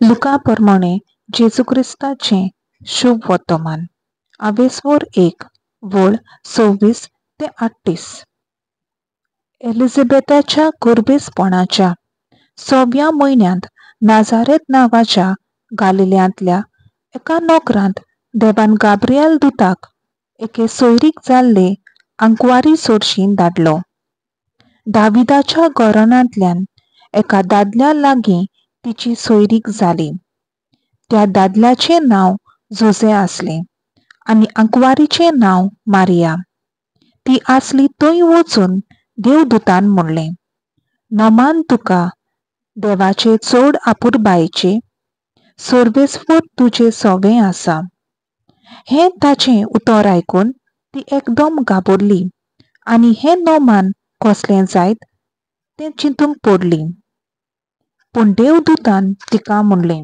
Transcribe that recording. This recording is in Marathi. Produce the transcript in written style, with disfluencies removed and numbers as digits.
लुका प्रमाणे जेजू ख्रिस्ताचे शुभ वर्तमान आवेसवर 1 वळ 26 ते 38. एलिझाबेथाच्या गर्भेसपणाच्या 6व्या महिन्यात नाझारेत नावाच्या गालिल्यांतल्या एका नोकरांत देवान गाब्रिएल दुताक एके सोयरीक जाल्ले आंकवारी सोडशीन धाडलो. दाविदाच्या घराण्यांतल्यान एका दादल्या लागीं तिची सोयरीक जाली. त्या दादल्याचे नांव जोसे आसले आनी आंकवारीचे नांव मारिया. ती आसली थंय वचून देवदूतान म्हणलें, नोमान तुका देवाचे चड आपुरबायेचे सर्वेस्वर तुजें सोवें आसा. हें ताचें उतर आयकून ती एकदम घाबरली आनी हें नोमान कसलें जायत तें चिंतूंक पडली. पूण देवदूतान तिका म्हणलें,